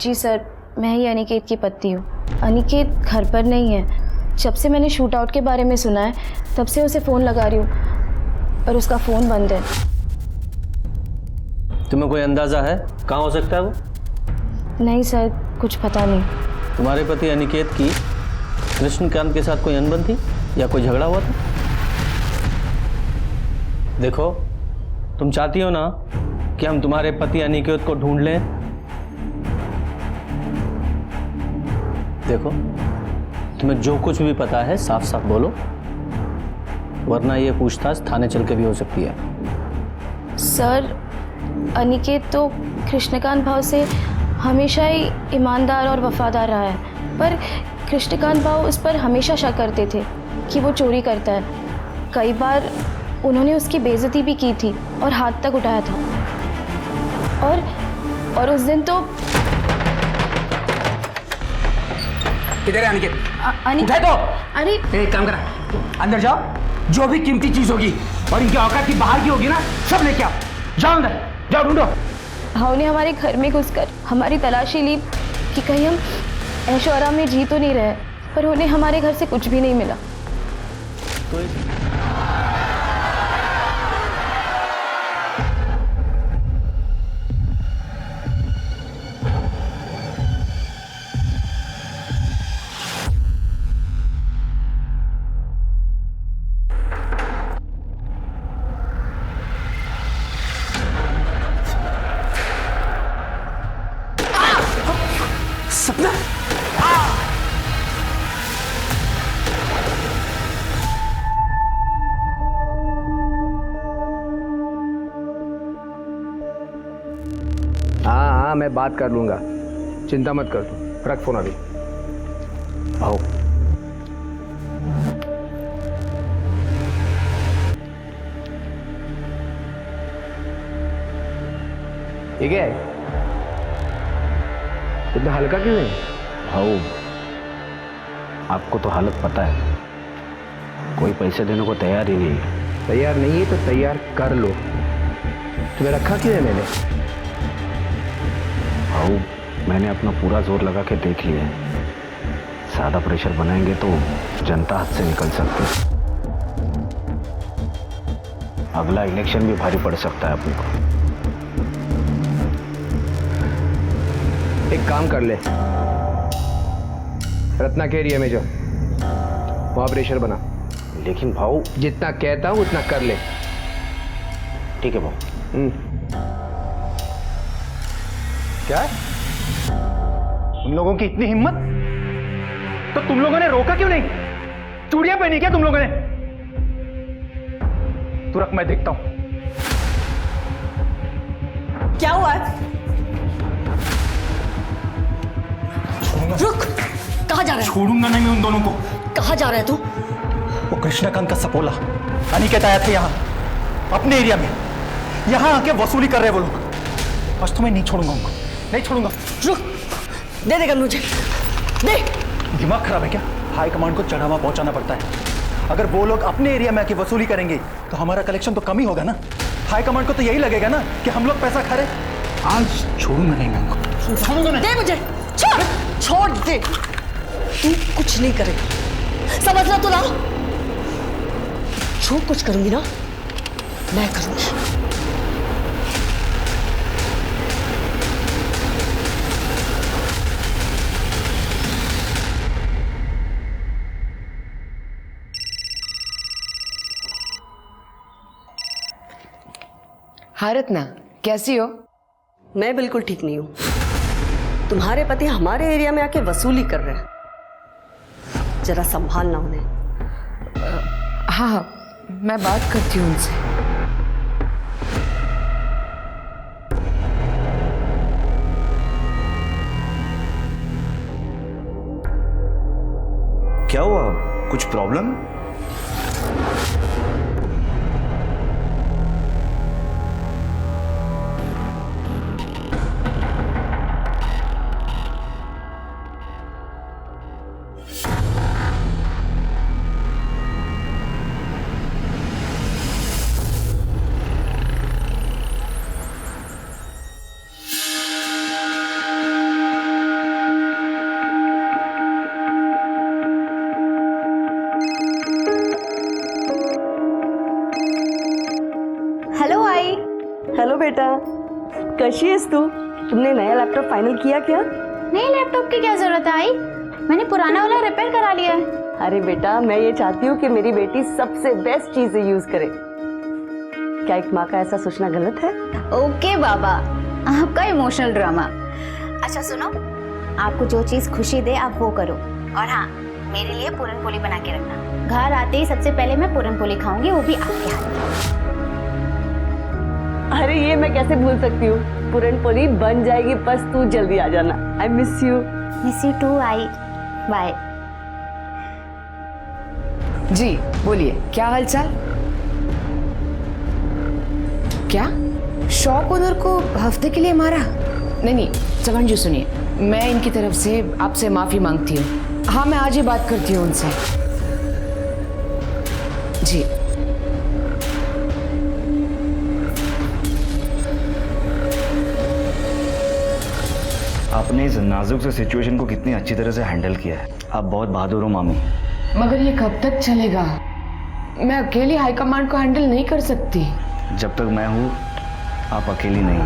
जी sir, मैं ही अनिकेत की पत्नी हूँ। अनिकेत घर पर नहीं है। जब से मैंने शूट आउट के बारे में सुना है तब से उसे फ़ोन लगा रही हूँ पर उसका फ़ोन बंद है। तुम्हें कोई अंदाज़ा है कहाँ हो सकता है वो? नहीं सर, कुछ पता नहीं। तुम्हारे पति अनिकेत की कृष्णकांत के साथ कोई अनबन थी या कोई झगड़ा हुआ था? देखो, तुम चाहती हो ना कि हम तुम्हारे पति अनिकेत को ढूंढ लें? देखो, तुम्हें जो कुछ भी पता है साफ साफ बोलो, वरना ये पूछताछ थाने चल के भी हो सकती है। सर, अनिकेत तो कृष्णकांत भाव से हमेशा ही ईमानदार और वफादार रहा है, पर कृष्णकांत भाव उस पर हमेशा शक करते थे कि वो चोरी करता है। कई बार उन्होंने उसकी बेइज्जती भी की थी और हाथ तक उठाया था। और उस दिन तो किधर है अनिकेत? अनिकेत उठाए तो। अरे एक काम करा, अंदर जाओ, जो भी कीमती चीज होगी और इनकी औकात की बाहर की होगी ना, सब लेके आओ। जाओ अंदर, जाओ ढूंढो। भाव ने हमारे घर में घुसकर हमारी तलाशी ली कि कहीं हम ऐशो आराम में जी तो नहीं रहे, पर उन्हें हमारे घर से कुछ भी नहीं मिला। तो सपना, हाँ, मैं बात कर लूंगा, चिंता मत कर तू। रख फोन अभी। आओ। ठीक है, इतना हल्का क्यों है? भाऊ, आपको तो हालत पता है, कोई पैसे देने को तैयार ही नहीं है। तैयार नहीं है तो तैयार कर लो। तुम्हें रखा क्यों है मैंने? भाऊ, मैंने अपना पूरा जोर लगा के देख लिया है। ज़्यादा प्रेशर बनाएंगे तो जनता हाथ से निकल सकती है। अगला इलेक्शन भी भारी पड़ सकता है अपने को। एक काम कर ले, रत्ना के एरिया में जो वहां प्रेशर बना। लेकिन भाऊ, जितना कहता हूं उतना कर ले। ठीक है भाऊ। क्या है? तुम लोगों की इतनी हिम्मत, तो तुम लोगों ने रोका क्यों नहीं? चूड़ियां पहनी क्या तुम लोगों ने? तू रख, मैं देखता हूं। क्या हुआ है? रुक, कहाँ जा रहा है? छोड़ूंगा नहीं मैं उन दोनों को। कहाँ जा रहा है तू? वो कृष्णकांत का सपोला अनिकेत आया था यहाँ अपने एरिया में, यहाँ आके वसूली कर रहे वो लोग। आज तो मैं नहीं छोड़ूंगा उनको, नहीं छोड़ूंगा। रुक, दे देगा मुझे, दे। दिमाग खराब है क्या? हाई कमांड को चढ़ावा पहुंचाना पड़ता है। अगर वो लोग अपने एरिया में आके वसूली करेंगे तो हमारा कलेक्शन तो कम ही होगा ना। हाई कमांड को तो यही लगेगा ना कि हम लोग पैसा खा रहे। आज छोड़ूंगा नहीं मैं उनको, छोड़ूंगा नहीं। दे मुझे, छोड़ दे। तू कुछ नहीं करेगा, समझ लो तो ना। जो कुछ करूंगी ना मैं करूंगी। हाँ रत्ना, कैसी हो? मैं बिल्कुल ठीक नहीं हूं। तुम्हारे पति हमारे एरिया में आके वसूली कर रहे हैं, जरा संभालना उन्हें। हाँ हाँ, मैं बात करती हूँ उनसे। क्या हुआ? कुछ प्रॉब्लम? कैसी है तू? तुमने नया लैपटॉप फाइनल किया क्या? नए लैपटॉप की क्या जरूरत है आई? मैंने पुराना वाला रिपेयर करा लिया है। अरे बेटा, मैं ये चाहती हूँ कि मेरी बेटी सबसे बेस्ट चीजें यूज करे। क्या एक माँ का ऐसा सोचना गलत है? ओके बाबा, आपका इमोशनल ड्रामा। अच्छा सुनो, आपको जो चीज खुशी दे आप वो करो। और हाँ, मेरे लिए पूरन पोली बना के रखना। घर आते ही सबसे पहले मैं पूरन पोली खाऊंगी, वो भी आपके हाथ की। अरे ये मैं कैसे भूल सकती हूँ, पूरन पोली बन जाएगी, बस तू जल्दी आ जाना। I miss you. Miss you too आई। बाय। जी बोलिए, क्या हालचाल? क्या शॉप ओनर को हफ्ते के लिए मारा? नहीं चवन जी सुनिए, मैं इनकी तरफ से आपसे माफी मांगती हूँ। हाँ, मैं आज ही बात करती हूँ उनसे। जी आपने इस नाजुक से सिचुएशन को कितनी अच्छी तरह से हैंडल किया है। आप बहुत बहादुर हो मामी। मगर ये कब तक चलेगा? मैं अकेली हाईकमांड को हैंडल नहीं कर सकती। जब तक मैं हूं आप अकेली नहीं हो।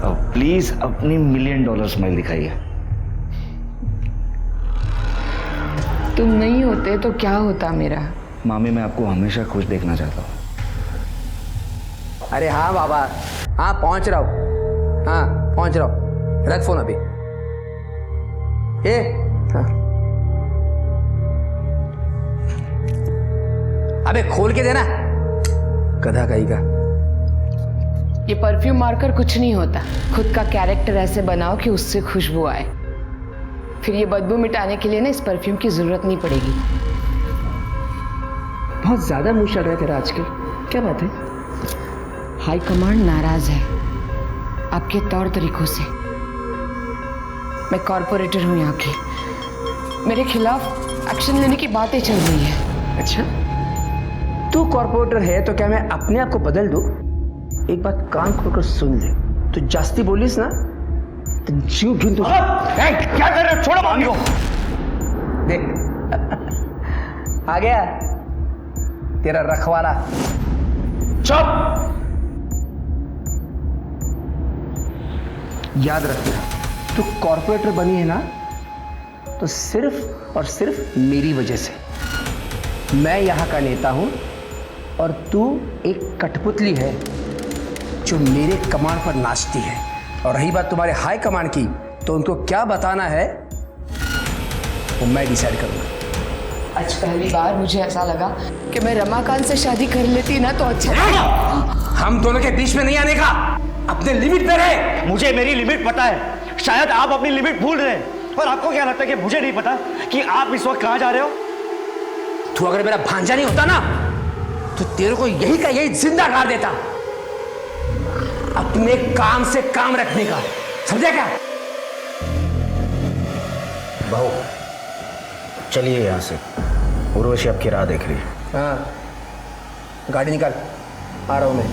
अब प्लीज अपनी $1 मिलियन स्माइल दिखाइए। तुम नहीं होते तो क्या होता मेरा? मामी, मैं आपको हमेशा खुश देखना चाहता हूँ। अरे हाँ बाबा, हाँ पहुंच रहा हूँ। हाँ पहुंच रहा हूँ, रख फोन अभी। हाँ। अबे खोल के देना, गधा कहीं का। ये परफ्यूम मारकर कुछ नहीं होता। खुद का कैरेक्टर ऐसे बनाओ कि उससे खुशबू आए। फिर ये बदबू मिटाने के लिए ना इस परफ्यूम की जरूरत नहीं पड़ेगी। बहुत ज्यादा मुंह चल रहा है तेरा आजकल, क्या बात है? हाई कमांड नाराज है आपके तौर तरीकों से। मैं कॉर्पोरेटर हूँ यहाँ की, मेरे खिलाफ एक्शन लेने की बातें चल रही है। अच्छा, तू कॉर्पोरेटर है तो क्या मैं अपने आप को बदल दूं? एक बात कान खोलकर सुन ले, तू जास्ती बोलिस ना तो जीव ढूंढ। क्या कर रहे हो? छोड़ो मामी को। देख आ गया तेरा रखवाला। चुप। याद रखना, तू कॉर्पोरेटर बनी है ना तो सिर्फ और सिर्फ मेरी वजह से। मैं यहाँ का नेता हूँ और तू एक कठपुतली है जो मेरे कमांड पर नाचती है। और रही बात तुम्हारे हाई कमांड की, तो उनको क्या बताना है वो मैं डिसाइड करूँगा। आज पहली बार मुझे ऐसा लगा कि मैं रमाकांत से शादी कर लेती ना तो अच्छा। हम दोनों के बीच में नहीं आने का, अपने लिमिट पे रहे। मुझे मेरी लिमिट पता है, शायद आप अपनी लिमिट भूल रहे हैं। और आपको क्या लगता है कि मुझे नहीं पता कि आप इस वक्त कहां जा रहे हो? तू अगर मेरा भांजा नहीं होता ना तो तेरे को यही का यही जिंदा कर देता। अपने काम से काम रखने का, समझा क्या? बहू चलिए यहां से, उर्वशी आपकी राह देख रही है। हाँ, गाड़ी निकाल, आ रहा हूं मैं।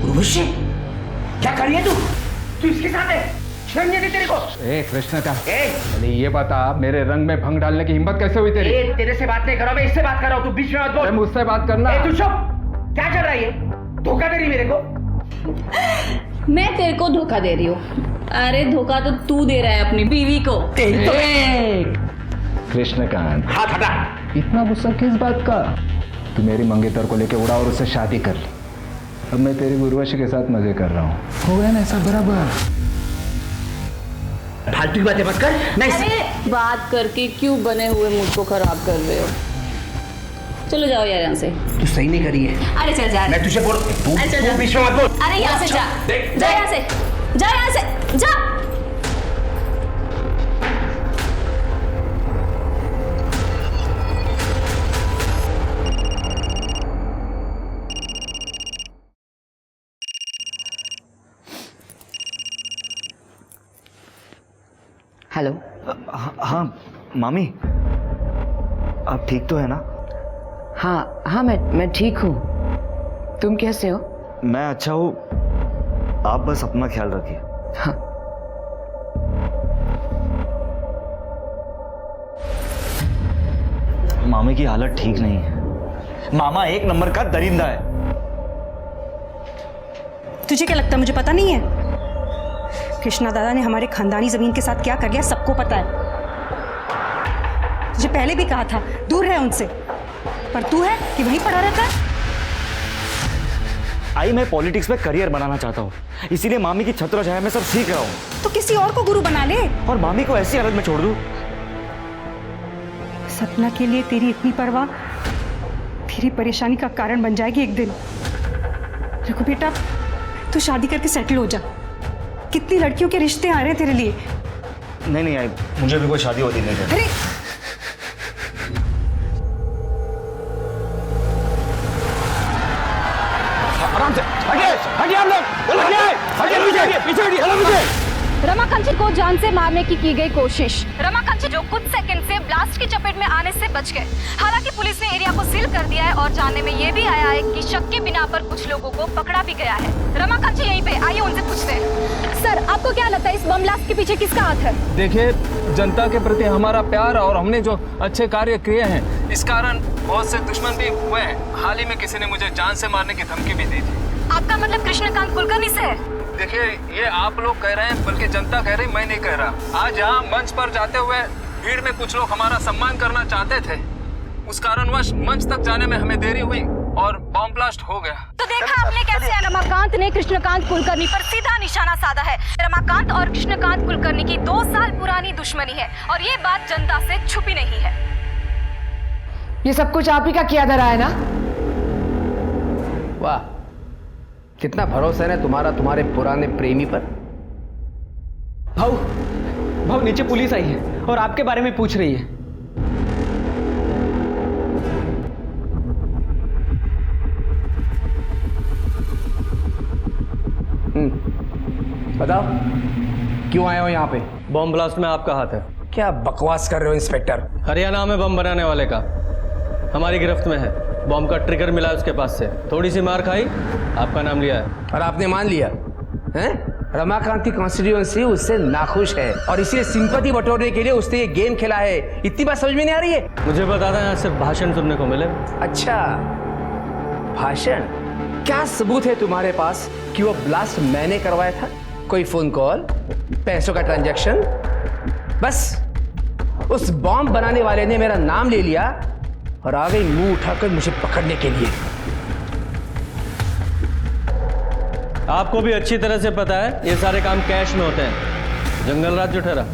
उर्वशी, क्या कर रही है तू? तू इसके साथ है? शर्म नहीं आती तेरे को? ए कृष्ण का, अरे ये बता, मेरे रंग में भंग डालने की हिम्मत कैसे हुई तेरी? तेरे से बात नहीं कर रहा, मैं इससे बात कर रहा हूँ। तू बीच में मत बोल। मुझसे बात करना। तू चुप। क्या कर रहा है ये? धोखा दे रही मेरे को? मैं तेरे को धोखा दे रही हूँ? अरे धोखा तो तू दे रहा है अपनी बीवी को। कृष्णकांत, हाथ हटा। इतना गुस्सा किस बात का? तू मेरी मंगेतर को लेके उड़ा और उससे शादी कर ली। अब मैं तेरी उर्वशी के साथ मजे कर रहा हूँ। हो गया ना ऐसा बराबर? फालतू की बातें मत कर। नहीं, अरे बात करके क्यों बने हुए मूड को खराब कर रहे हो? चलो जाओ यार यहाँ से। तू सही नहीं करी है। अरे चल जा। मैं तुझे बोल, तू बीच में मत बोल। अरे यहाँ से जा, जा यहाँ से, जा यहाँ से, जा। हेलो। हाँ मामी, आप ठीक तो है ना? हाँ, मैं ठीक हूँ। तुम कैसे हो? मैं अच्छा हूँ, आप बस अपना ख्याल रखिए। हाँ। मामी की हालत ठीक नहीं है। मामा एक नंबर का दरिंदा है। तुझे क्या लगता है मुझे पता नहीं है? कृष्णा दादा ने हमारे खानदानी जमीन के साथ क्या कर लिया सबको पता है। तुझे पहले भी कहा था दूर रहे उनसे, पर तू है कि वहीं पड़ा रहता है। आई मैं पॉलिटिक्स में करियर बनाना चाहता हूँ, इसीलिए मामी की छत्र छाया में सब सीख रहा हूँ। तो किसी और को गुरु बना ले और मामी को ऐसी हालत में छोड़ दूँ। सपना के लिए तेरी इतनी परवाह तेरी परेशानी का कारण बन जाएगी एक दिन। देखो बेटा, तू शादी करके सेटल हो जा। कितनी लड़कियों के रिश्ते आ रहे हैं तेरे लिए। नहीं आई, मुझे भी कोई शादी होती नहीं है। अरे आराम से हटिए हम लोग, हटिए पीछे। रमाकांत जी को जान से मारने की गई कोशिश। रमाकांत जी जो कुछ सेकंड से ब्लास्ट की चपेट में आने से बच गए। हालांकि पुलिस ने एरिया को सील कर दिया है और जानने में ये भी आया है कि शक के बिना पर कुछ लोगों को पकड़ा भी गया है। रमाकांत जी यहीं पे, आइए उनसे पूछते हैं। सर, आपको क्या लगता है इस बम ब्लास्ट के पीछे किसका हाथ है? देखिए, जनता के प्रति हमारा प्यार और हमने जो अच्छे कार्य किए हैं, इस कारण बहुत से दुश्मन भी हुए हैं। हाल ही में किसी ने मुझे जान से मारने की धमकी भी दी थी। आपका मतलब कृष्णकांत कुलकर्णी से है? देखिए, ये आप लोग कह रहे हैं, बल्कि जनता कह रही, मैं नहीं कह रहा। आज यहाँ मंच पर जाते हुए भीड़ में कुछ लोग हमारा सम्मान करना चाहते थे, उस कारणवश मंच तक जाने में हमें देरी हुई और बॉम्ब ब्लास्ट हो गया। तो देखा आपने कैसे रमाकांत ने कृष्णकांत कुलकर्णी पर सीधा निशाना साधा है। रमाकांत और कृष्णकांत कुलकर्णी की 2 साल पुरानी दुश्मनी है और ये बात जनता से छुपी नहीं है। ये सब कुछ आप ही का किया धरा है ना? वाह, कितना भरोसा है तुम्हारा तुम्हारे पुराने प्रेमी पर। भाऊ नीचे पुलिस आई है और आपके बारे में पूछ रही है। बताओ क्यों आए हो यहाँ पे? बॉम्ब ब्लास्ट में आपका हाथ है। क्या बकवास कर रहे हो इंस्पेक्टर? हरियाणा में बम बनाने वाले का हमारी गिरफ्त में है। बॉम्ब का ट्रिगर मिला उसके पास से, थोड़ी सी मार खाई, आपका नाम लिया है और आपने मान लिया हैं? रमाकांत की कॉन्स्टिट्यूएंसी उससे नाखुश है और इसीलिए सिंपैथी बटोरने के लिए उसने ये गेम खेला है। इतनी बात समझ में नहीं आ रही है? मुझे बता दें, यहाँ सिर्फ भाषण सुनने को मिले। अच्छा, भाषण? क्या सबूत है तुम्हारे पास कि वो ब्लास्ट मैंने करवाया था? कोई फोन कॉल, पैसों का ट्रांजैक्शन? बस उस बॉम्ब बनाने वाले ने मेरा नाम ले लिया और आ गई मुंह उठाकर मुझे पकड़ने के लिए। आपको भी अच्छी तरह से पता है ये सारे काम कैश में होते हैं। जंगल राज जो ठहरा।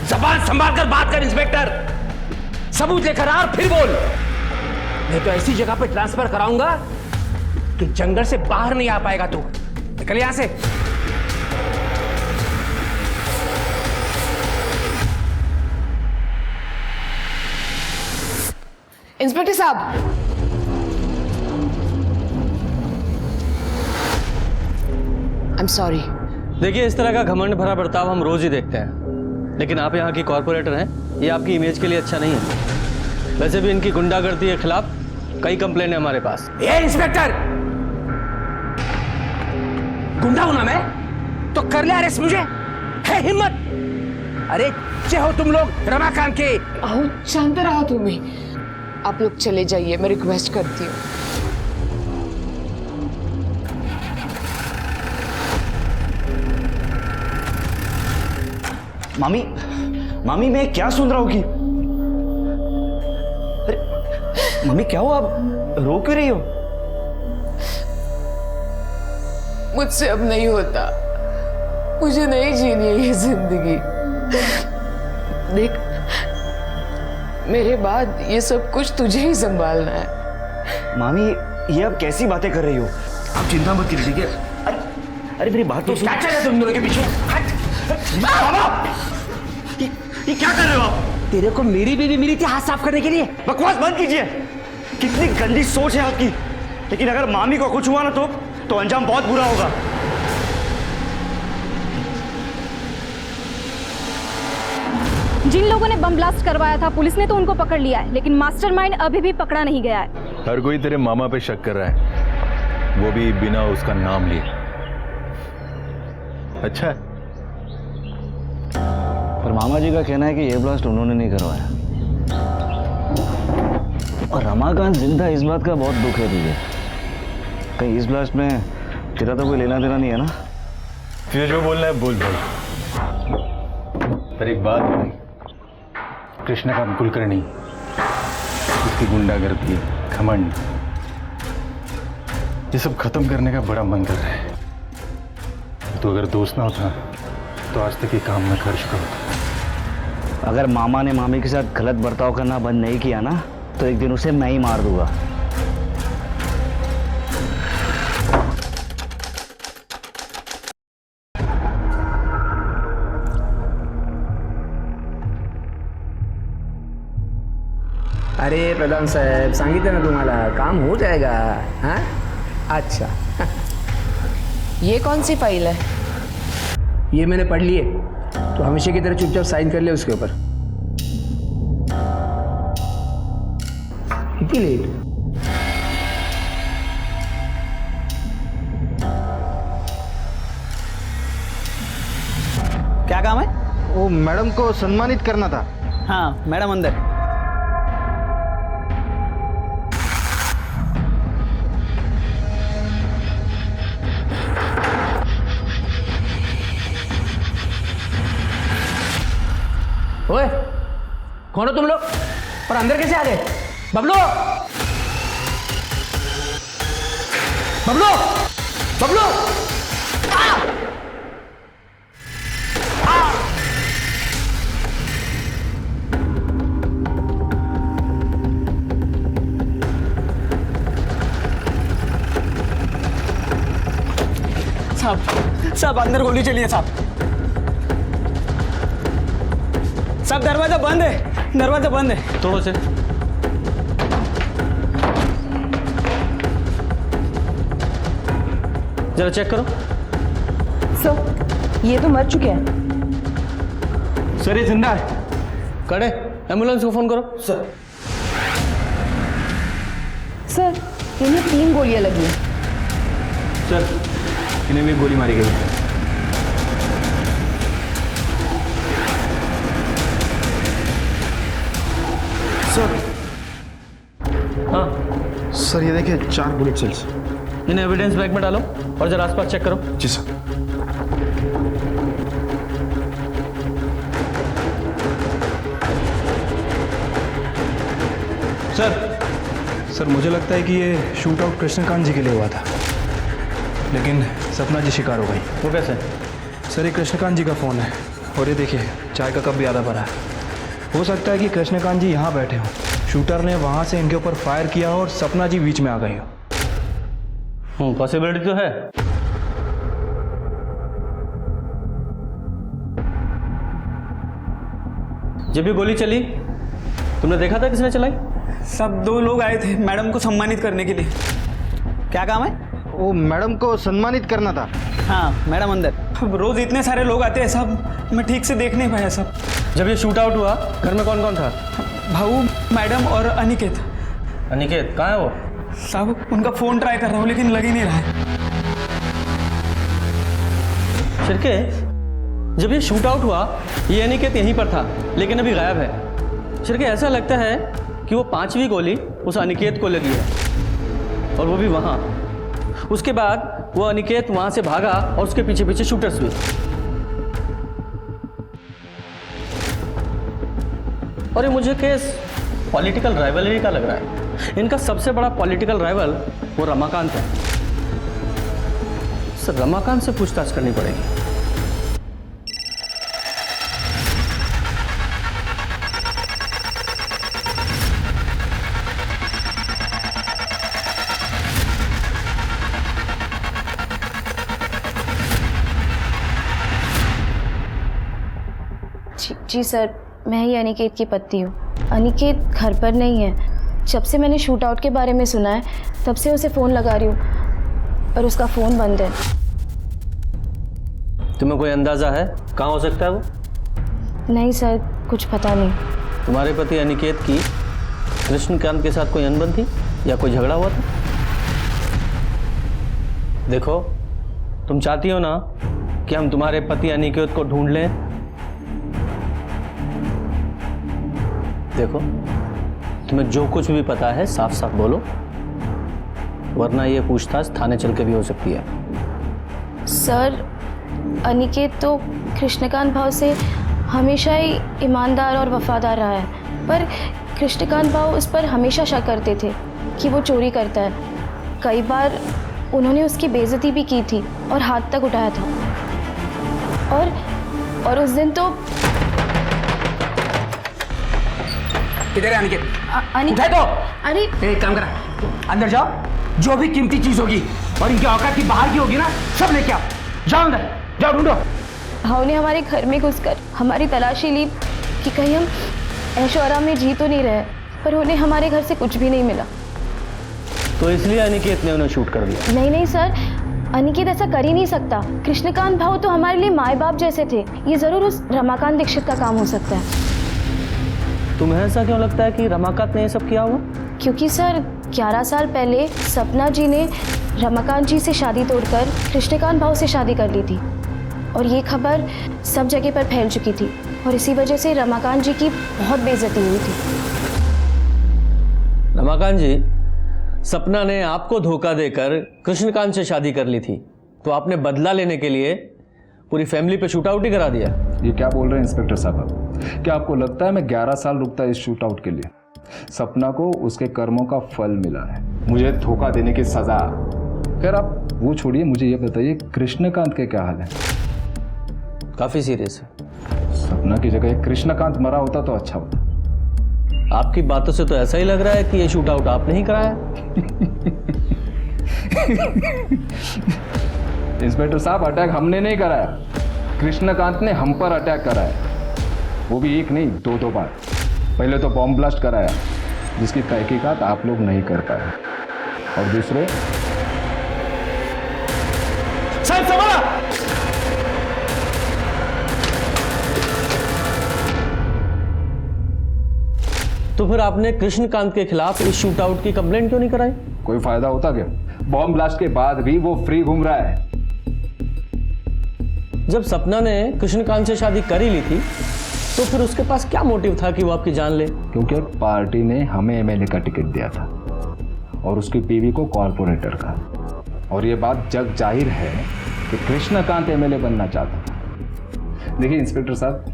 जबान संभाल कर बात कर इंस्पेक्टर। सबूत लेकर आ और फिर बोल, नहीं तो ऐसी जगह पे ट्रांसफर कराऊंगा कि जंगल से बाहर नहीं आ पाएगा तू। निकल यहां से। इंस्पेक्टर साहब, आई एम सॉरी। देखिए, इस तरह का घमंड भरा बर्ताव हम रोज ही देखते हैं, लेकिन आप यहाँ की कॉर्पोरेटर हैं, ये आपकी इमेज के लिए अच्छा नहीं है। वैसे भी इनकी गुंडागर्दी के खिलाफ कई कंप्लेंट है हमारे पास। ये इंस्पेक्टर, गुंडा हूं ना मैं तो कर ले अरेस्ट मुझे? है हिम्मत? अरे चे हो तुम लोग रमाकांत के। आओ, शांत रहो तुम्हें। आप लोग चले जाइए, मैं रिक्वेस्ट करती हूँ। मामी मैं क्या सुन रहा हूँ कि अरे मामी क्या हो, आप रो क्यों रही हो? मुझसे अब नहीं होता, मुझे नहीं जीनी है ये जिंदगी। देख, मेरे बाद ये सब कुछ तुझे ही संभालना है। मामी ये आप कैसी बातें कर रही हो? आप चिंता मत कीजिए, ठीक है? अरे मेरी बात तो क्या चल रहा है तुम दोनों के पीछे? ये क्या कर रहे हो आप? तेरे को मेरी बीवी मिली थी हाथ साफ करने के लिए। बकवास बंद कीजिए। कितनी गंदी सोच है आपकी। लेकिन अगर मामी को कुछ हुआ ना तो अंजाम बहुत बुरा होगा। जिन लोगों ने बम ब्लास्ट करवाया था पुलिस ने तो उनको पकड़ लिया है, लेकिन मास्टरमाइंड अभी भी पकड़ा नहीं गया है। हर कोई तेरे मामा पे शक कर रहा है, वो भी बिना उसका नाम लिए। अच्छा, पर मामा जी का कहना है कि ये ब्लास्ट उन्होंने नहीं करवाया। और रमाकांत जिंदा, इस बात का बहुत दुख है तुझे। कहीं इस ब्लास्ट में तेरा तो कोई लेना देना नहीं है ना? तुझे जो बोलना है बोल भाई। पर एक बात भाई, कृष्णकांत कुलकर्णी, उसकी गुंडागर्दी, घमंड, ये सब खत्म करने का बड़ा मन कर रहा है। तो अगर दोस्त ना होता तो आज तक ये काम मैं कर चुका होता। अगर मामा ने मामी के साथ गलत बर्ताव करना बंद नहीं किया ना, तो एक दिन उसे मैं ही मार दूंगा। अरे प्रधान साहेब, सांगितलं ना तुम्हाला, काम हो जाएगा। हाँ, अच्छा। ये कौन सी फाइल है? ये मैंने पढ़ लिए, तो हमेशा की तरह चुपचाप साइन कर ले उसके ऊपर। इतनी लेट? क्या काम है? वो मैडम को सम्मानित करना था। हाँ मैडम अंदर। ओए, कौन हो तुम लोग और अंदर कैसे आ गए? बबलू, बबलू, बबलू! साहब अंदर गोली चली है साहब। साहब दरवाजा बंद है, दरवाजा बंद है। तोड़ो से। जरा चेक करो। सर ये तो मर चुके हैं। सर ये जिंदा है। कड़े, एम्बुलेंस को फोन करो। सर सर इन्हें 3 गोलियां लगी हैं। सर इन्हें भी गोली मारी गई। सर, हाँ सर ये देखिए 4 बुलेट सेल्स। इन्हें एविडेंस बैग में डालो और जरा आसपास चेक करो। जी सर। सर मुझे लगता है कि ये शूट आउट कृष्णकांत जी के लिए हुआ था, लेकिन सपना जी शिकार हो गई। वो कैसे? सर ये कृष्णकांत जी का फ़ोन है और ये देखिए चाय का कप भी आधा भरा है। हो सकता है कि कृष्णकांत जी यहाँ बैठे हों, शूटर ने वहाँ से इनके ऊपर फायर किया हो और सपना जी बीच में आ गई हो। पॉसिबिलिटी तो है। जब ये गोली चली तुमने देखा था किसने चलाई? सब 2 लोग आए थे मैडम को सम्मानित करने के लिए। क्या काम है? वो मैडम को सम्मानित करना था। हाँ मैडम अंदर। अब रोज इतने सारे लोग आते हैं साहब, मैं ठीक से देख नहीं पाया सब। जब ये शूट आउट हुआ घर में कौन कौन था? भाऊ, मैडम और अनिकेत। अनिकेत कहाँ है वो? साहब उनका फ़ोन ट्राई कर रहा हूँ लेकिन लग ही नहीं रहा है। शिरके, जब ये शूट आउट हुआ ये अनिकेत यहीं पर था लेकिन अभी गायब है। शिरके ऐसा लगता है कि वो 5वीं गोली उस अनिकेत को लगी है और वो भी वहाँ। उसके बाद वो अनिकेत वहाँ से भागा और उसके पीछे पीछे शूटर्स भी। और ये मुझे केस पॉलिटिकल राइवलरी का लग रहा है। इनका सबसे बड़ा पॉलिटिकल राइवल वो रमाकांत है। सर रमाकांत से पूछताछ करनी पड़ेगी। जी सर, मैं ही अनिकेत की पत्नी हूँ। अनिकेत घर पर नहीं है। जब से मैंने शूट आउट के बारे में सुना है तब से उसे फ़ोन लगा रही हूँ पर उसका फ़ोन बंद है। तुम्हें कोई अंदाज़ा है कहाँ हो सकता है वो? नहीं सर, कुछ पता नहीं। तुम्हारे पति अनिकेत की कृष्णकांत के साथ कोई अनबन थी या कोई झगड़ा हुआ था? देखो तुम चाहती हो ना कि हम तुम्हारे पति अनिकेत को ढूंढ लें? देखो, तुम्हें जो कुछ भी पता है साफ साफ बोलो, वरना ये पूछताछ थाने चल के भी हो सकती है। सर, अनिकेत तो कृष्णकांत भाव से हमेशा ही ईमानदार और वफादार रहा है, पर कृष्णकांत भाव उस पर हमेशा शक करते थे कि वो चोरी करता है। कई बार उन्होंने उसकी बेइज्जती भी की थी और हाथ तक उठाया था। और उस दिन तो इधर है अनिकेत। अनिकेत उठा दो। अरे एक काम करा, अंदर जाओ, जो भी कीमती चीज होगी और इनकी औकात की बाहर की होगी ना, सब लेके आओ। जाओ अंदर, जाओ ढूंढो। भाव ने हमारे घर में घुसकर हमारी तलाशी ली कि कहीं हम ऐशो आराम में जी तो नहीं रहे, पर उन्हें हमारे घर से कुछ भी नहीं मिला। तो इसलिए अनिकेत ने उन्हें शूट कर दिया? नहीं सर, अनिकेत ऐसा कर ही नहीं सकता। कृष्णकांत भाव तो हमारे लिए माए बाप जैसे थे। ये जरूर उस रमाकांत दीक्षित का काम हो सकता है। तुम्हें ऐसा क्यों लगता है कि रमाकांत ने ये सब किया होगा? क्योंकि सर 11 साल पहले सपना जी ने रमाकांत जी से शादी तोड़कर कृष्णकांत भाव से शादी कर ली थी, और ये खबर सब जगह पर फैल चुकी थी, और इसी वजह से रमाकांत जी की बहुत बेइज्जती हुई थी। रमाकांत जी, सपना ने आपको धोखा देकर कृष्णकांत से शादी कर ली थी, तो आपने बदला लेने के लिए पूरी फैमिली पे शूट आउट ही करा दिया। ये क्या बोल रहे हैं इंस्पेक्टर साहब? क्या आपको लगता है मैं 11 साल रुकता इस शूट आउट के लिए? सपना को उसके कर्मों का फल मिला है, मुझे धोखा देने की सजा। खैर आप वो छोड़िए, मुझे ये बताइए कृष्णकांत के क्या हाल है? काफी सीरियस है। सपना की जगह कृष्णकांत मरा होता तो अच्छा होता। आपकी बातों से तो ऐसा ही लग रहा है कि ये शूट आउट आपने ही कराया। इंस्पेक्टर साहब, अटैक हमने नहीं कराया, कृष्णकांत ने हम पर अटैक कराया, वो भी एक नहीं 2 बार। पहले तो बॉम्ब ब्लास्ट कराया, जिसकी तहकीकात आप लोग नहीं कर पाए, और दूसरे तो फिर आपने कृष्णकांत के खिलाफ इस शूट आउट की कंप्लेंट क्यों नहीं कराई? कोई फायदा होता क्या? बॉम्ब ब्लास्ट के बाद भी वो फ्री घूम रहा है। जब सपना ने कृष्णकांत से शादी कर ही ली थी, तो फिर उसके पास क्या मोटिव था कि वो आपकी जान ले? क्योंकि पार्टी ने हमें एमएलए का टिकट दिया था और उसकी बीवी को कॉर्पोरेटर का, और ये बात जग जाहिर है कि कृष्णकांत एमएलए बनना चाहता था। देखिए इंस्पेक्टर साहब,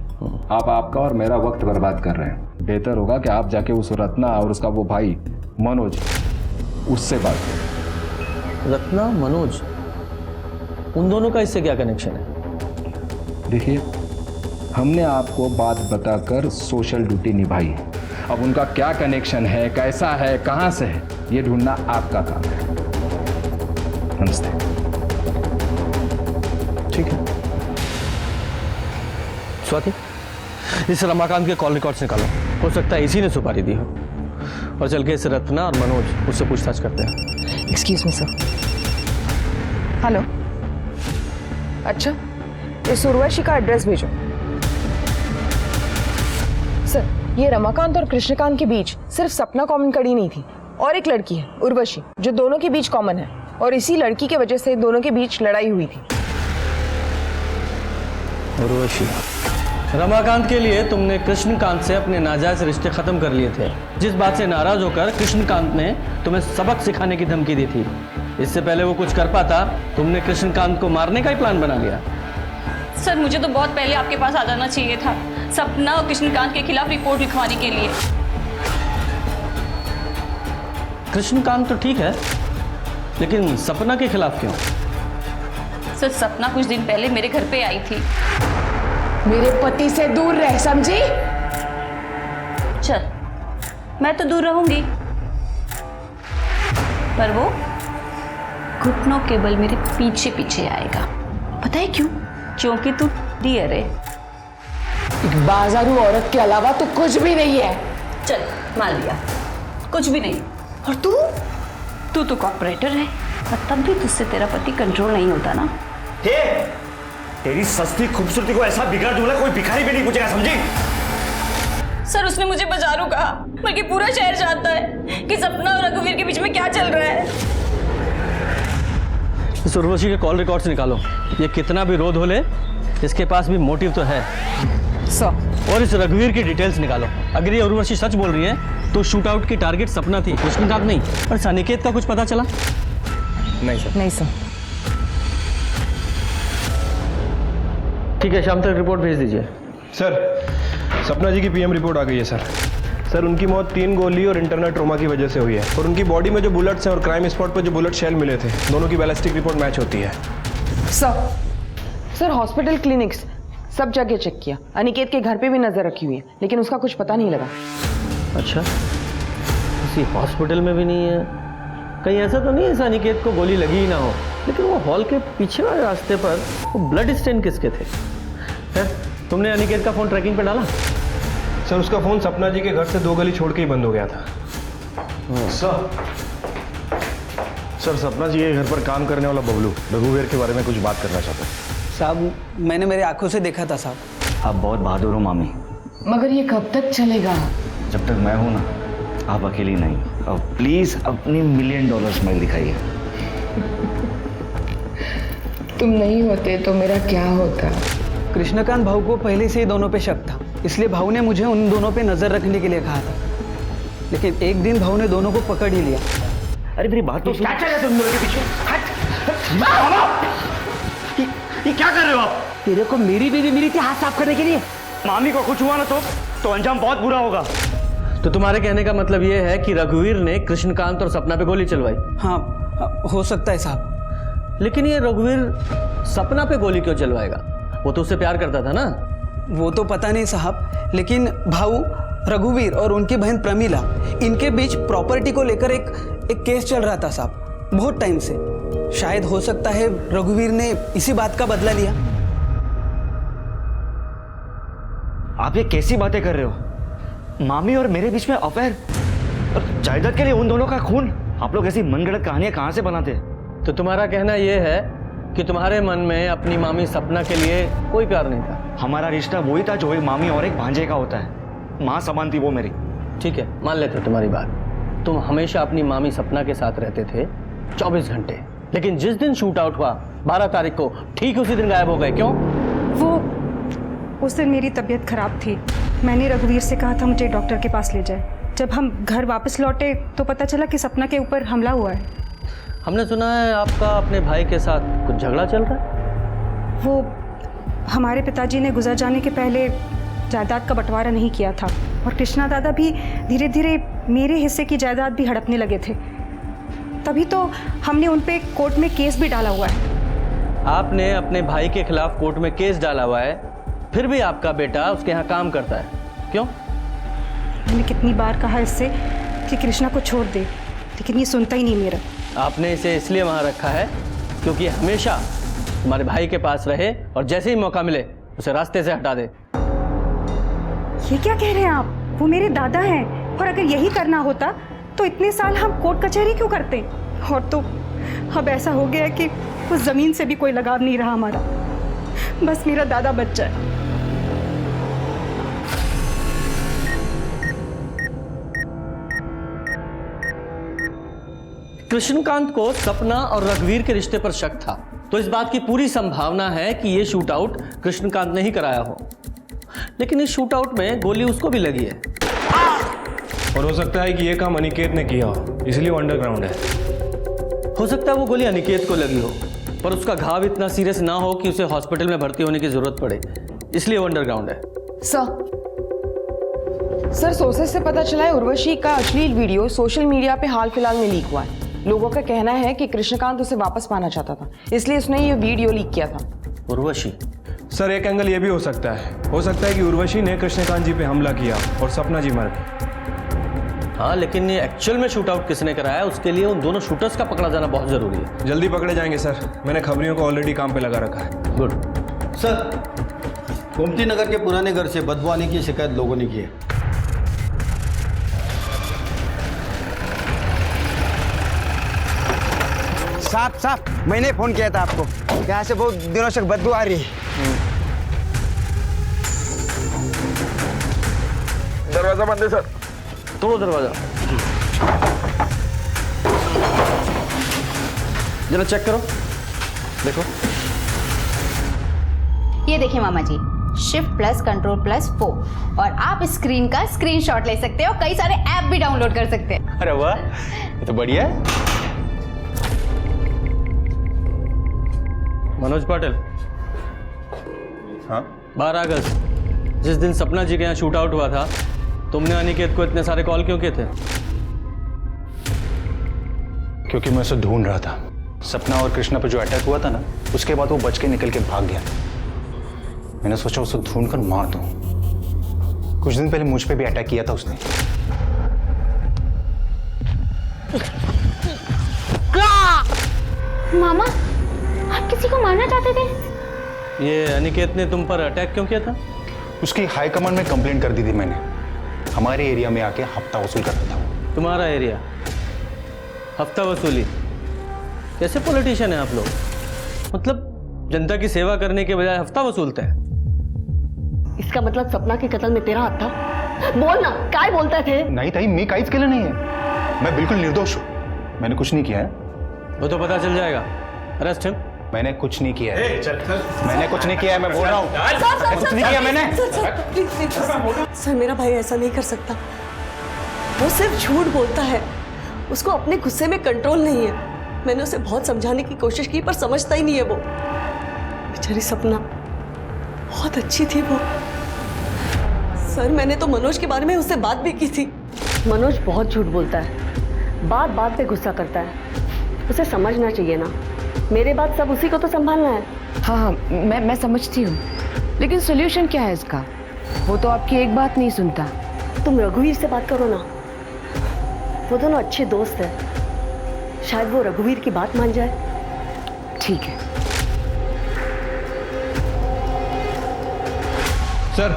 आप आपका और मेरा वक्त बर्बाद कर रहे हैं। बेहतर होगा कि आप जाके उस रत्ना और उसका वो भाई मनोज, उससे बात करें। रत्ना, मनोज, उन दोनों का इससे क्या कनेक्शन है? देखिए, हमने आपको बात बताकर सोशल ड्यूटी निभाई है। अब उनका क्या कनेक्शन है, कैसा है, कहां से है, ये ढूंढना आपका काम है। नमस्ते। ठीक है। स्वाति, इस रमाकांत के कॉल रिकॉर्ड्स निकालो, हो सकता है इसी ने सुपारी दी हो, और चल के इस रत्ना और मनोज उससे पूछताछ करते हैं। Excuse me sir. हेलो, अच्छा, इस उर्वशी का एड्रेस भेजो। सर, ये रमाकांत और कृष्णकांत के बीच सिर्फ सपना कॉमन कड़ी नहीं थी, और एक लड़की है उर्वशी, जो दोनों के बीच कॉमन है, और इसी लड़की के वजह से दोनों के बीच लड़ाई हुई थी। उर्वशी, रमाकांत के लिए तुमने कृष्णकांत से अपने नाजायज रिश्ते खत्म कर लिए थे, जिस बात से नाराज होकर कृष्णकांत ने तुम्हें सबक सिखाने की धमकी दी थी। इससे पहले वो कुछ कर पाता, तुमने कृष्णकांत को मारने का ही प्लान बना लिया। सर, मुझे तो बहुत पहले आपके पास आ जाना चाहिए था, सपना और कृष्णकांत के खिलाफ रिपोर्ट लिखवाने के लिए। कृष्णकांत तो ठीक है, लेकिन सपना के खिलाफ क्यों? सर, सपना कुछ दिन पहले मेरे घर पे आई थी। मेरे पति से दूर रह, समझी? चल, मैं तो दूर रहूंगी, पर वो घुटनों के बल मेरे पीछे पीछे आएगा। पता है क्यों? क्योंकि तू डियर है। एक बाजारू औरत के अलावा तो कुछ भी नहीं है। चल, मान लिया, कुछ भी नहीं। और तू तो कॉर्पोरेटर है, और तब भी तुझसे तेरा पति कंट्रोल नहीं होता ना। तेरी सस्ती खूबसूरती को ऐसा बिगड़ा दूंगा कोई भिखारी भी नहीं पूछेगा, समझी? सर, उसने मुझे बाजारू कहा, बल्कि पूरा शहर जानता है कि सपना और रघुवीर के बीच में क्या चल रहा है। इस उर्वशी के कॉल रिकॉर्ड्स निकालो। ये कितना भी रोध हो ले, इसके पास भी मोटिव तो है। सर। और इस रघुवीर की डिटेल्स निकालो। अगर ये उर्वशी सच बोल रही है तो शूट आउट की टारगेट सपना थी, कृष्णकांत नहीं। और इस अनिकेत का कुछ पता चला? नहीं सर। नहीं सर। ठीक है, शाम तक रिपोर्ट भेज दीजिए। सर, सपना जी की पीएम रिपोर्ट आ गई है सर। सर, उनकी मौत 3 गोली और इंटरनल ट्रोमा की वजह से हुई है, और उनकी बॉडी में जो बुलेट्स हैं और क्राइम स्पॉट पर जो बुलेट शेल मिले थे, दोनों की बैलिस्टिक रिपोर्ट मैच होती है। सर हॉस्पिटल, क्लिनिक्स सब जगह चेक किया। अनिकेत के घर पे भी नजर रखी हुई है, लेकिन उसका कुछ पता नहीं लगा। अच्छा, किसी हॉस्पिटल में भी नहीं है? कहीं ऐसा तो नहीं है इस अनिकेत को गोली लगी ही ना हो? लेकिन वो हॉल के पीछे वाले रास्ते पर वो ब्लड स्टेन किसके थे? तुमने अनिकेत का फोन ट्रैकिंग पे डाला? सर, उसका फोन सपना जी के घर से 2 गली छोड़ के ही बंद हो गया था। सर, सपना जी के घर पर काम करने वाला बबलू रघुवीर के बारे में कुछ बात करना चाहता है। साहब, मैंने मेरी आंखों से देखा था साहब। आप बहुत बहादुर हो मामी। मगर ये कब तक चलेगा? जब तक मैं हूं ना, आप अकेली नहीं। अब प्लीज अपनी $1 मिलियन स्माइल दिखाइए। तुम नहीं होते तो मेरा क्या होता? कृष्णकांत भाऊ को पहले से ही दोनों पे शक था, इसलिए भाऊ ने मुझे उन दोनों पे नजर रखने के लिए कहा था। लेकिन एक दिन भाऊ ने दोनों को पकड़ ही लिया। अरे मेरी बात तो क्या चल रहा है तुम दोनों के पीछे? ये क्या कर रहे हो आप? तेरे को मेरी बीवी मिली थी हाथ साफ करने के लिए। मामी को कुछ हुआ ना तो अंजाम बहुत बुरा होगा। तो तुम्हारे कहने का मतलब ये है कि रघुवीर ने कृष्णकांत और सपना पे गोली चलवाई? हाँ, हो सकता है साहब। लेकिन ये रघुवीर सपना पे गोली क्यों चलवाएगा? वो तो उससे प्यार करता था ना? वो तो पता नहीं साहब, लेकिन भाऊ रघुवीर और उनकी बहन प्रमीला, इनके बीच प्रॉपर्टी को लेकर एक केस चल रहा था साहब, बहुत टाइम से। शायद हो सकता है रघुवीर ने इसी बात का बदला लिया। आप ये कैसी बातें कर रहे हो? मामी और मेरे बीच में अफेयर और जायदाद के लिए उन दोनों का खून? आप लोग ऐसी मनगढ़ंत कहानियां कहां से बनाते हैं? तो तुम्हारा कहना यह है कि तुम्हारे मन में अपनी मामी सपना के लिए कोई प्यार नहीं था? हमारा रिश्ता वही था जो एक मामी और एक भांजे का होता है। माँ समान थी वो मेरी। ठीक है, मान लेते हो तुम्हारी बात। तुम हमेशा अपनी मामी सपना के साथ रहते थे 24 घंटे, लेकिन जिस दिन शूट आउट हुआ 12 तारीख को, ठीक उसी दिन गायब हो गए। क्यों? वो उस दिन मेरी तबीयत खराब थी। मैंने रघुवीर से कहा था मुझे डॉक्टर के पास ले जाए। जब हम घर वापस लौटे तो पता चला कि सपना के ऊपर हमला हुआ है। हमने सुना है आपका अपने भाई के साथ कुछ झगड़ा चल रहा है? वो हमारे पिताजी ने गुजर जाने के पहले जायदाद का बंटवारा नहीं किया था, और कृष्णा दादा भी धीरे धीरे मेरे हिस्से की जायदाद भी हड़पने लगे थे। तभी तो हमने उन पे कोर्ट में केस भी डाला हुआ है। आपने अपने भाई के खिलाफ कोर्ट में केस डाला हुआ है, फिर भी आपका बेटा उसके यहाँ काम करता है, क्यों? मैंने कितनी बार कहा इससे कि कृष्णा को छोड़ दे, लेकिन ये सुनता ही नहीं मेरा। आपने इसे इसलिए वहाँ रखा है क्योंकि हमेशा तुम्हारे भाई के पास रहे और जैसे ही मौका मिले उसे रास्ते से हटा दे। ये क्या कह रहे हैं आप? वो मेरे दादा हैं, और अगर यही करना होता तो इतने साल हम कोर्ट कचहरी क्यों करते? और तो अब ऐसा हो गया है कि उस जमीन से भी कोई लगाव नहीं रहा हमारा। बस मेरा दादा बच जाए। कृष्णकांत को सपना और रघुवीर के रिश्ते पर शक था, तो इस बात की पूरी संभावना है कि यह शूट आउट कृष्णकांत ने ही कराया हो। लेकिन इस शूट आउट में गोली उसको भी लगी है, और हो सकता है कि यह काम अनिकेत ने किया हो, इसलिए वो अंडरग्राउंड है। हो सकता है वो गोली अनिकेत को लगी हो, पर उसका घाव इतना सीरियस ना हो कि उसे हॉस्पिटल में भर्ती होने की जरूरत पड़े, इसलिए वो अंडरग्राउंड है। सर सोर्सेस से पता चला है उर्वशी का अश्लील वीडियो सोशल मीडिया पे हाल फिलहाल में लीक हुआ है। लोगों का कहना है कि कृष्णकांत उसे वापस पाना चाहता था, इसलिए उसने ये वीडियो लीक किया था। उर्वशी? सर, एक एंगल ये भी हो सकता है कि उर्वशी ने कृष्णकांत जी पे हमला किया और सपना जी मर गई। हाँ, लेकिन ये एक्चुअल में शूट आउट किसने कराया, उसके लिए उन दोनों शूटर्स का पकड़ा जाना बहुत जरूरी है। जल्दी पकड़े जाएंगे सर, मैंने खबरियों को ऑलरेडी काम पे लगा रखा है। गुड। सर, गोमती नगर के पुराने घर से बदबू आने की शिकायत लोगों ने की है। साहब, मैंने फोन किया था आपको, यहाँ से बहुत दिनों से बदबू आ रही है। दरवाजा बंद है सर। तोड़ो दरवाजा, जरा चेक करो। देखो। ये देखिए मामा जी, शिफ्ट प्लस कंट्रोल प्लस 4 और आप स्क्रीन का स्क्रीनशॉट ले सकते हो, कई सारे ऐप भी डाउनलोड कर सकते हैं। अरे वाह, ये तो बढ़िया है। मनोज पाटिल। हाँ? 12 अगस्त जिस दिन सपना जी के यहाँ शूट आउट हुआ था, तुमने अनिकेत को इतने सारे कॉल क्यों किए थे? क्योंकि मैं उसे ढूंढ रहा था। सपना और कृष्णा पे जो अटैक हुआ था ना, उसके बाद वो बच के निकल के भाग गया। मैंने सोचा उसे ढूंढ कर मार दूं। कुछ दिन पहले मुझ पे भी अटैक किया था उसने। मामा, आप किसी को मारना चाहते थे? ये अनिकेत ने तुम पर अटैक क्यों किया था? उसकी हाई कमांड में कंप्लेंट कर दी थी मैंने। हमारे एरिया में आके हफ्ता वसूल कर रहा था। तुम्हारा एरिया हफ्ता वसूली? कैसे पॉलिटिशियन है आप लोग? मतलब जनता की सेवा करने के बजाय हफ्ता वसूलते हैं। इसका मतलब सपना के कत्ल में तेरा हाथ था? बोल ना, काय बोलते थे? नहीं ताई, मैं काइज के लिए नहीं है। मैं बिल्कुल निर्दोष हूँ। मैंने कुछ नहीं किया है। वो तो पता चल जाएगा। Arrest him. मैंने कुछ नहीं किया है। मैंने कुछ नहीं किया है, मैं बोल रहा हूँ। कुछ नहीं किया मैंने। सर, मेरा भाई ऐसा नहीं कर सकता। वो सिर्फ झूठ बोलता है। उसको अपने गुस्से में कंट्रोल नहीं है। मैंने उसे बहुत समझाने की कोशिश की, पर समझता ही नहीं है वो। बेचारी सपना बहुत अच्छी थी वो। सर, मैंने तो मनोज के बारे में उससे बात भी की थी। मनोज बहुत झूठ बोलता है, बात बात पे गुस्सा करता है। उसे समझना चाहिए ना। मेरे बाद सब उसी को तो संभालना है। हाँ हाँ, मैं समझती हूँ, लेकिन सोल्यूशन क्या है इसका? वो तो आपकी एक बात नहीं सुनता। तुम रघुवीर से बात करो ना, वो दोनों अच्छे दोस्त हैं। शायद वो रघुवीर की बात मान जाए। ठीक है। सर,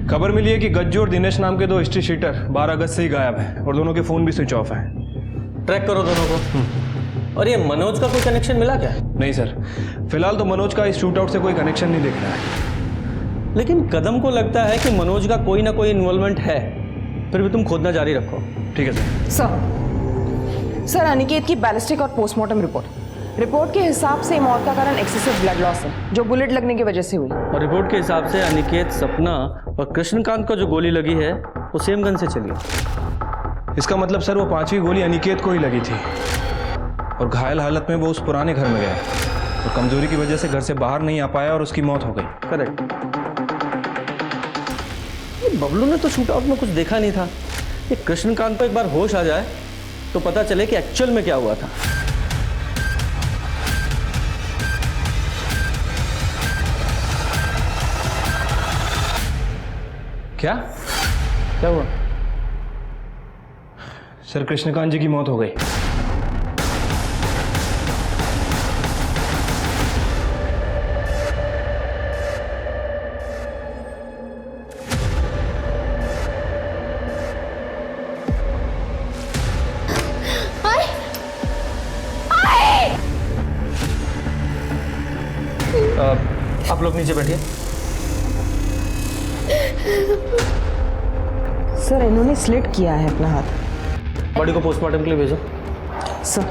खबर मिली है कि गज्जू और दिनेश नाम के 2 हिस्ट्री शीटर 12 अगस्त से ही गायब हैं और दोनों के फोन भी स्विच ऑफ हैं। ट्रैक करो दोनों को। और ये मनोज का कोई कनेक्शन मिला क्या? नहीं सर, फिलहाल तो मनोज का इस शूट आउट से कोई कनेक्शन नहीं दिख रहा है। लेकिन कदम को लगता है कि मनोज का कोई ना कोई इन्वॉल्वमेंट है। फिर भी तुम खोदना जारी रखो। ठीक है सर। सर, अनिकेत की बैलिस्टिक और पोस्टमार्टम रिपोर्ट के हिसाब से मौत का कारण एक्सेसिव ब्लड लॉस है, जो बुलेट लगने की वजह से हुई। और रिपोर्ट के हिसाब से अनिकेत, सपना और कृष्णकांत को जो गोली लगी है वो सेम गन से चली। इसका मतलब सर वो 5वीं गोली अनिकेत को ही लगी थी और घायल हालत में वो उस पुराने घर में गया और कमजोरी की वजह से घर से बाहर नहीं आ पाया और उसकी मौत हो गई। करेक्ट। बबलू ने तो शूट आउट में कुछ देखा नहीं था। ये कृष्णकांत को एक बार होश आ जाए तो पता चले कि एक्चुअल में क्या हुआ था। क्या हुआ? सर, कृष्णकांत जी की मौत हो गई। आप लोग नीचे बैठिए। सर, इन्होंने स्लिट किया है अपना हाथ। बॉडी को पोस्टमार्टम के लिए भेजो। सर,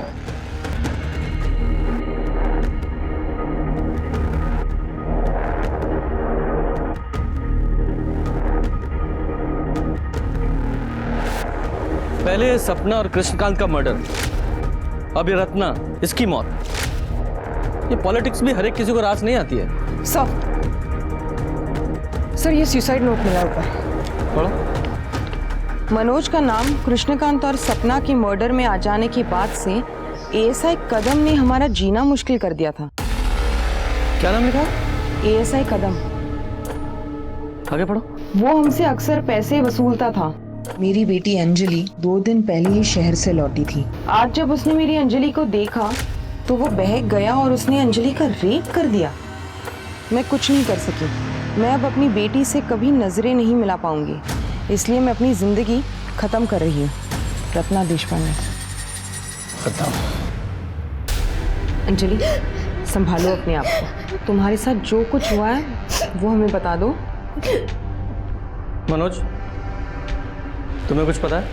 पहले सपना और कृष्णकांत का मर्डर, अब ये रत्ना, इसकी मौत। ये पॉलिटिक्स भी हर एक किसी को रास नहीं आती है। सर, ये सुसाइड नोट मिला ऊपर। पढ़ो। मनोज का नाम कृष्णकांत और सपना की मर्डर में आ जाने के बाद से एएसआई कदम ने हमारा जीना मुश्किल कर दिया था। क्या नाम लिखा? एएसआई कदम। आगे पढ़ो। वो हमसे अक्सर पैसे वसूलता था। मेरी बेटी अंजलि 2 दिन पहले ही शहर से लौटी थी। आज जब उसने मेरी अंजलि को देखा तो वो बहक गया और उसने अंजलि का रेप कर दिया। मैं कुछ नहीं कर सकी। मैं अब अपनी बेटी से कभी नजरें नहीं मिला पाऊंगी, इसलिए मैं अपनी जिंदगी खत्म कर रही हूँ। रत्ना देशपांडे। खत्म? अंजलि, संभालो अपने आप को। तुम्हारे साथ जो कुछ हुआ है वो हमें बता दो। मनोज, तुम्हें कुछ पता है?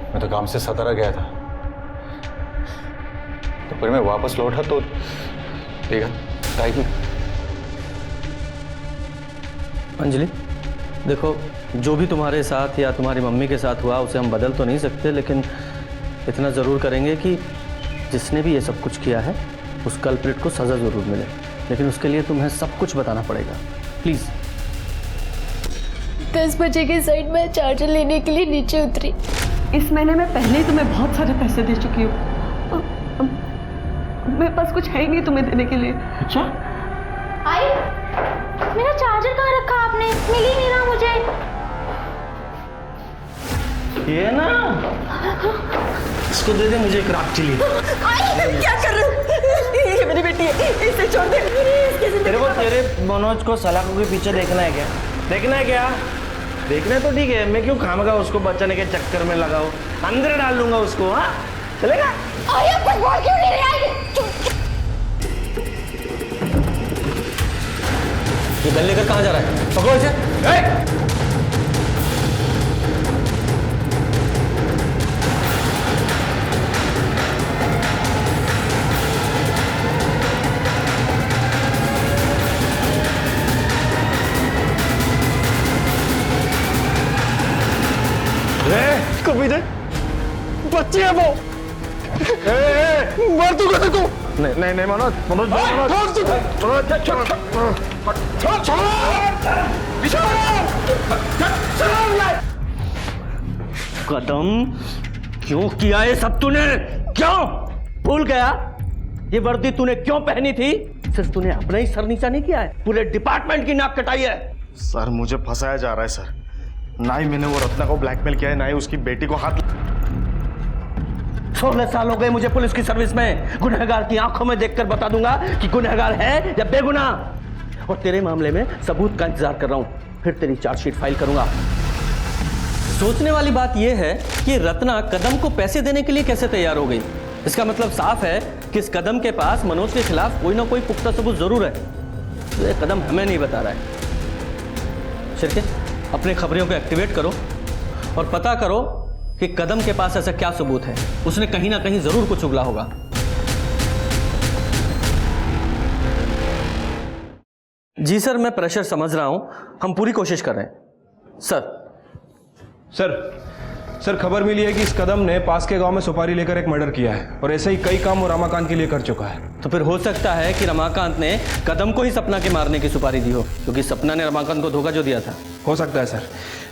मैं तो काम से सतारा गया था। तो फिर मैं वापस लौटा तो देखा टाइम। अंजलि देखो, जो भी तुम्हारे साथ या तुम्हारी मम्मी के साथ हुआ उसे हम बदल तो नहीं सकते, लेकिन इतना ज़रूर करेंगे कि जिसने भी ये सब कुछ किया है उस कल्प्रिट को सज़ा ज़रूर मिले। लेकिन उसके लिए तुम्हें सब कुछ बताना पड़ेगा, प्लीज़। 10 बजे के साइड में चार्जर लेने के लिए नीचे उतरी। इस महीने में पहले ही तुम्हें बहुत सारे पैसे दे चुकी हूँ। मेरे पास कुछ है ही नहीं तुम्हें देने के लिए। अच्छा? आई, मेरा चार्जर कहाँ रखा आपने? मिल ही नहीं रहा मुझे। ये ना, इसको दे दे मुझे एक रात के लिए। क्या कर रहे हो? ये मेरी बेटी है, इसे छोड़ दे। तेरे को तेरे मनोज को सलाखों के पीछे देखना है क्या? देखना है क्या? देखना है तो ठीक है, मैं क्यों खामगा उसको बचाने के चक्कर में लगाऊं? अंदर डाल लूंगा उसको। हाँ चलेगा? कुछ बोल क्यों नहीं रही? ये गन लेकर कहाँ जा रहा है? पकड़ो इसे। कभी दे, बच्ची है वो। मार दूंगा तेरे को। नहीं नहीं नहीं मनोज, मनोज कदम क्यों किया ये सब तूने? क्यों भूल गया? ये वर्दी तूने क्यों पहनी थी? सिर्फ तूने अपना ही सर नीचा नहीं किया है, पूरे डिपार्टमेंट की नाक कटाई है। सर मुझे फंसाया जा रहा है सर। ना ही मैंने वो रत्ना को ब्लैकमेल किया है, ना ही उसकी बेटी को हाथ। 16 साल हो गए मुझे पुलिस की सर्विस में। गुनहगार की आंखों में देखकर बता दूंगा कि गुनहगार है या बेगुनाह। और तेरे मामले में सबूत का इंतजार कर रहा हूं, फिर तेरी चार्जशीट फाइल करूंगा। सोचने वाली बात यह है कि रत्ना कदम को पैसे देने के लिए कैसे तैयार हो गई। इसका मतलब साफ है कि इस कदम के पास मनोज के खिलाफ कोई ना कोई पुख्ता सबूत जरूर है। तो ये कदम हमें नहीं बता रहा है। शिरके, अपने खबरों को एक्टिवेट करो और पता करो कि कदम के पास ऐसा क्या सबूत है। उसने कहीं ना कहीं जरूर कुछ उगला होगा। जी सर, मैं प्रेशर समझ रहा हूं, हम पूरी कोशिश कर रहे हैं। सर खबर मिली है कि इस कदम ने पास के गांव में सुपारी लेकर एक मर्डर किया है और ऐसे ही कई काम वो रमाकांत के लिए कर चुका है। तो फिर हो सकता है कि रमाकांत ने कदम को ही सपना के मारने की सुपारी दी हो, क्योंकि सपना ने रमाकांत को धोखा जो दिया था। हो सकता है सर,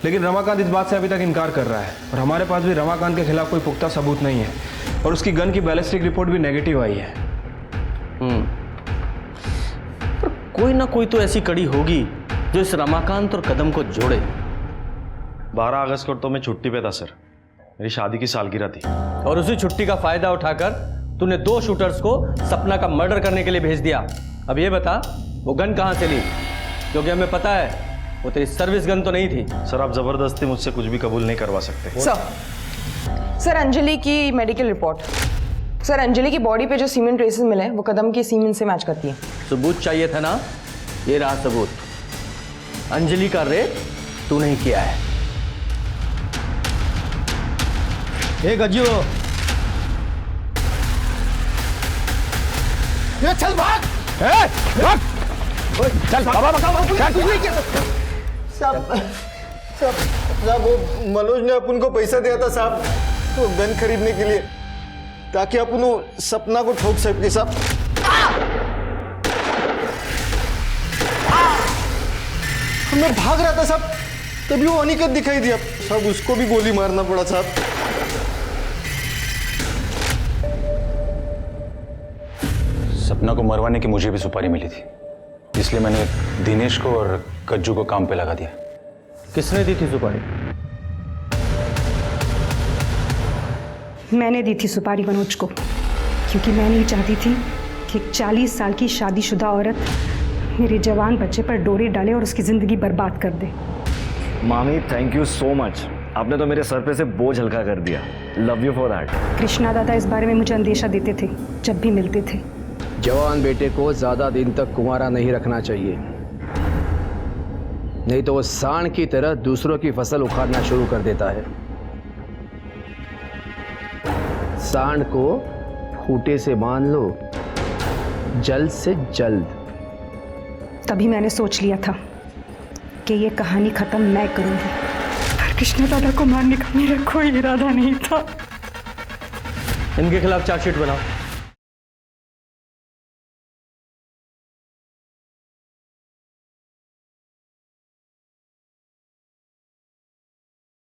लेकिन रमाकांत इस बात से अभी तक इनकार कर रहा है और हमारे पास भी रमाकांत के खिलाफ कोई पुख्ता सबूत नहीं है और उसकी गन की बैलिस्टिक रिपोर्ट भी नेगेटिव आई है। पर कोई ना कोई तो ऐसी कड़ी होगी जो इस रमाकांत और कदम को जोड़े। 12 अगस्त को तो मैं छुट्टी पे था सर, मेरी शादी की सालगिरह थी। और उसी छुट्टी का फायदा उठाकर तूने 2 शूटर्स को सपना का मर्डर करने के लिए भेज दिया। अब ये बता, वो गन कहाँ से ली? क्योंकि हमें पता है वो तेरी सर्विस गन तो नहीं थी। सर आप जबरदस्ती मुझसे कुछ भी कबूल नहीं करवा सकते। सर अंजलि की मेडिकल रिपोर्ट। सर अंजलि की बॉडी पे जो सीमेंट ट्रेसेस मिले वो कदम के सीमेन से मैच करती है। सबूत चाहिए था ना, ये रहा सबूत। अंजलि का रेप तू नहीं किया है। गज्जू, ये चल भाग। चल बाबा साहब वो मनोज ने अपन को पैसा दिया था साहब, वो गन खरीदने के लिए, ताकि अपन वो सपना को ठोक सके साहब। मैं भाग रहा था साहब, तभी वो अनिकेत दिखाई दिया साहब, उसको भी गोली मारना पड़ा साहब। सपना को मरवाने की मुझे भी सुपारी मिली थी, इसलिए मैंने दिनेश को और कज्जू को काम पे लगा दिया। किसने दी थी सुपारी? मैंने दी थी सुपारी मनोज को, क्योंकि मैं नहीं चाहती थी कि एक 40 साल की शादीशुदा औरत मेरे जवान बच्चे पर डोरी डाले और उसकी जिंदगी बर्बाद कर दे। मामी थैंक यू सो मच, आपने तो मेरे सर पे से बोझ हल्का कर दिया। Love you for that. Krishna दादा इस बारे में मुझे अंदेशा देते थे जब भी मिलते थे। जवान बेटे को ज्यादा दिन तक कुंवारा नहीं रखना चाहिए, नहीं तो वो सांड की तरह दूसरों की फसल उखाड़ना शुरू कर देता है। सांड को खूंटे से बांध लो, जल्द से जल्द। तभी मैंने सोच लिया था कि ये कहानी खत्म मैं करूंगी, पर कृष्णा दादा को मारने का मेरा कोई इरादा नहीं था। इनके खिलाफ चार्जशीट बनाओ।